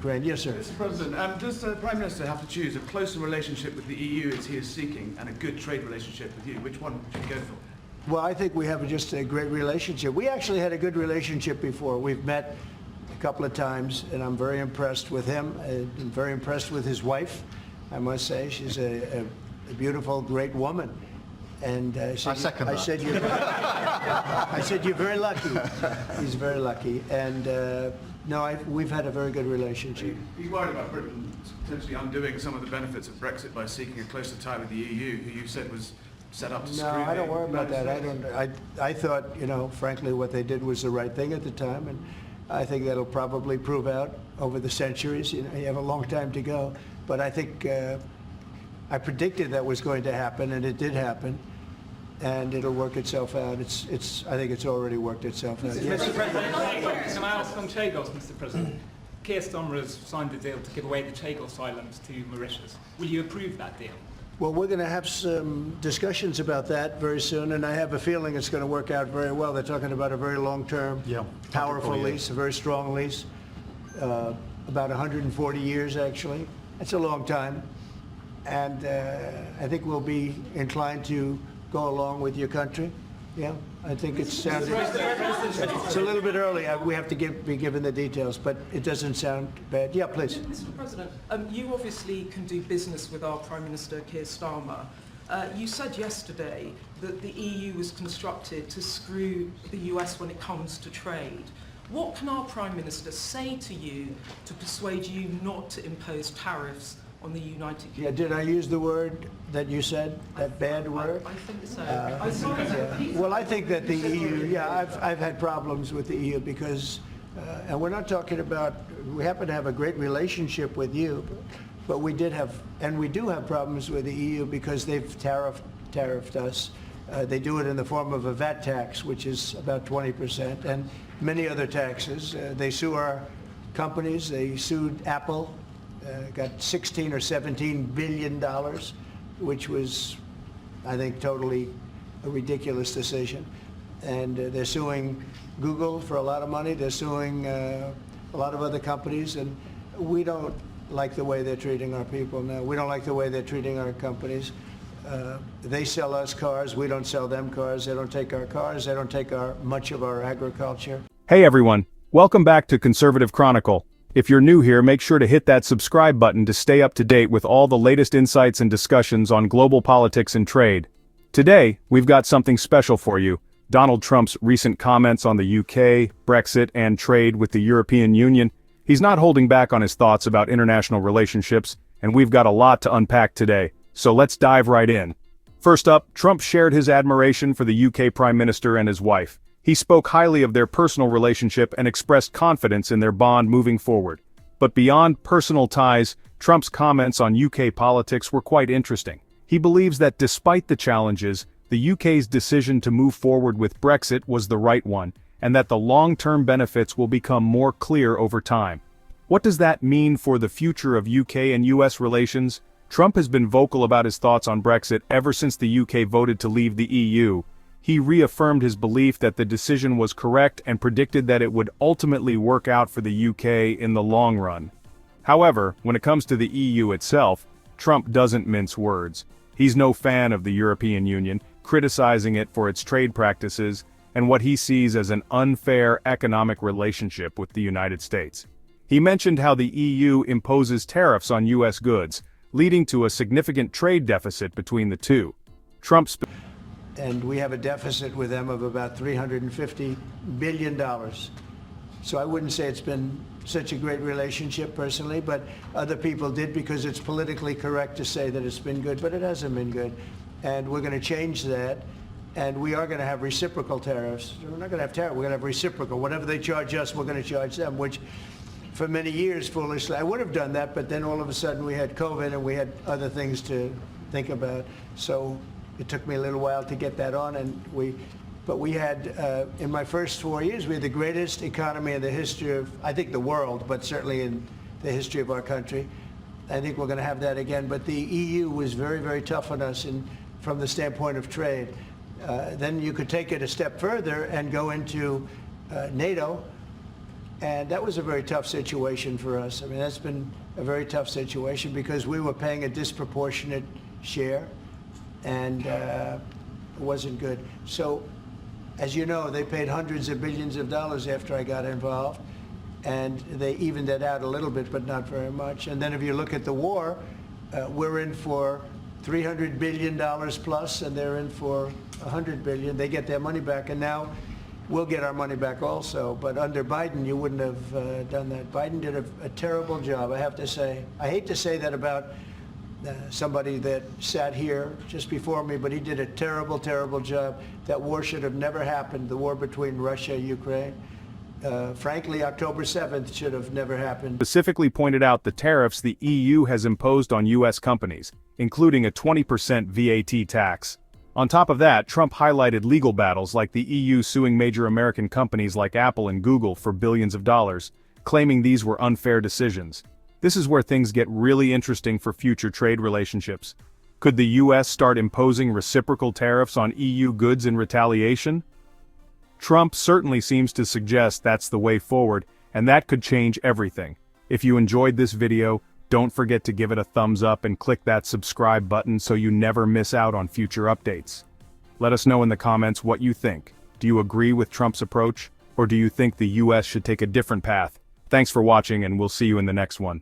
Ukraine. Yes, sir. Mr. President, does the Prime Minister have to choose a closer relationship with the EU as he is seeking and a good trade relationship with you? Which one should he go for? Well, I think we have just a great relationship. We actually had a good relationship before. We've met a couple of times, and I'm very impressed with him. I'm very impressed with his wife, I must say. She's a beautiful, great woman. And I said, I said, you're very lucky. He's very lucky. And no, we've had a very good relationship. He's worried about Britain potentially undoing some of the benefits of Brexit by seeking a closer tie with the EU, who you said was set up to screw No, I don't worry about that. States. I thought, frankly, what they did was the right thing at the time, and I think that'll probably prove out over the centuries. You have a long time to go. But I think I predicted that was going to happen, and it did happen. And it'll work itself out. I think it's already worked itself out. Mr. President, can I ask on Chagos, Mr. President? Keir Starmer has signed a deal to give away the Chagos Islands to Mauritius. Will you approve that deal? Well, we're going to have some discussions about that very soon, and I have a feeling it's going to work out very well. They're talking about a very long-term, powerful lease, a very strong lease, about 140 years, actually. That's a long time. And I think we'll be inclined to go along with your country. Yeah, I think it's a little bit early. We have to be given the details, but it doesn't sound bad. Yeah, please. Mr. President, you obviously can do business with our Prime Minister Keir Starmer. You said yesterday that the EU was constructed to screw the US when it comes to trade. What can our Prime Minister say to you to persuade you not to impose tariffs on the United Kingdom? Yeah, did I use the word that you said, that bad word? I think so. Well, I think that the EU, I've had problems with the EU because, and we're not talking about, we happen to have a great relationship with you, but we do have problems with the EU because they've tariffed us. They do it in the form of a VAT tax, which is about 20%, and many other taxes. They sue our companies. They sued Apple. Got $16 or $17 billion, which was, I think, totally a ridiculous decision. And they're suing Google for a lot of money. They're suing a lot of other companies, and we don't like the way they're treating our people now. We don't like the way they're treating our companies. They sell us cars. We don't sell them cars. They don't take our cars. They don't take much of our agriculture. Hey everyone, welcome back to Conservative Chronicle. If you're new here, make sure to hit that subscribe button to stay up to date with all the latest insights and discussions on global politics and trade. Today, we've got something special for you: Donald Trump's recent comments on the UK, Brexit, and trade with the European Union. He's not holding back on his thoughts about international relationships, and we've got a lot to unpack today, so let's dive right in. First up, Trump shared his admiration for the UK Prime Minister and his wife. He spoke highly of their personal relationship and expressed confidence in their bond moving forward. But beyond personal ties, Trump's comments on UK politics were quite interesting. He believes that despite the challenges, the UK's decision to move forward with Brexit was the right one, and that the long-term benefits will become more clear over time. What does that mean for the future of UK and US relations? Trump has been vocal about his thoughts on Brexit ever since the UK voted to leave the EU. He reaffirmed his belief that the decision was correct and predicted that it would ultimately work out for the UK in the long run. However, when it comes to the EU itself, Trump doesn't mince words. He's no fan of the European Union, criticizing it for its trade practices and what he sees as an unfair economic relationship with the United States. He mentioned how the EU imposes tariffs on US goods, leading to a significant trade deficit between the two. And we have a deficit with them of about $350 billion. So I wouldn't say it's been such a great relationship personally, but other people did because it's politically correct to say that it's been good, but it hasn't been good. And we're going to change that, and we are going to have reciprocal tariffs. We're not going to have tariffs, we're going to have reciprocal. Whatever they charge us, we're going to charge them, which for many years, foolishly, I would have done that, but then all of a sudden we had COVID and we had other things to think about. So it took me a little while to get that on, but we had, in my first 4 years, we had the greatest economy in the history of, I think, the world, but certainly in the history of our country. I think we're going to have that again, but the EU was very, very tough on us from the standpoint of trade. Then you could take it a step further and go into NATO, And that was a very tough situation for us. I mean, that's been a very tough situation because we were paying a disproportionate share, and it wasn't good. So, as you know, they paid hundreds of billions of dollars after I got involved, and they evened it out a little bit, but not very much. And then if you look at the war, we're in for $300 billion plus, and they're in for $100 billion. They get their money back, and now we'll get our money back also. But under Biden, you wouldn't have done that. Biden did a terrible job, I have to say. I hate to say that about somebody that sat here just before me, but he did a terrible, terrible job. That war should have never happened, the war between Russia and Ukraine. Frankly, October 7th should have never happened. Specifically pointed out the tariffs the EU has imposed on U.S. companies, including a 20% VAT tax. On top of that, Trump highlighted legal battles like the EU suing major American companies like Apple and Google for billions of dollars, claiming these were unfair decisions. This is where things get really interesting for future trade relationships. Could the U.S. start imposing reciprocal tariffs on EU goods in retaliation? Trump certainly seems to suggest that's the way forward, and that could change everything. If you enjoyed this video, don't forget to give it a thumbs up and click that subscribe button so you never miss out on future updates. Let us know in the comments what you think. Do you agree with Trump's approach, or do you think the U.S. should take a different path? Thanks for watching, and we'll see you in the next one.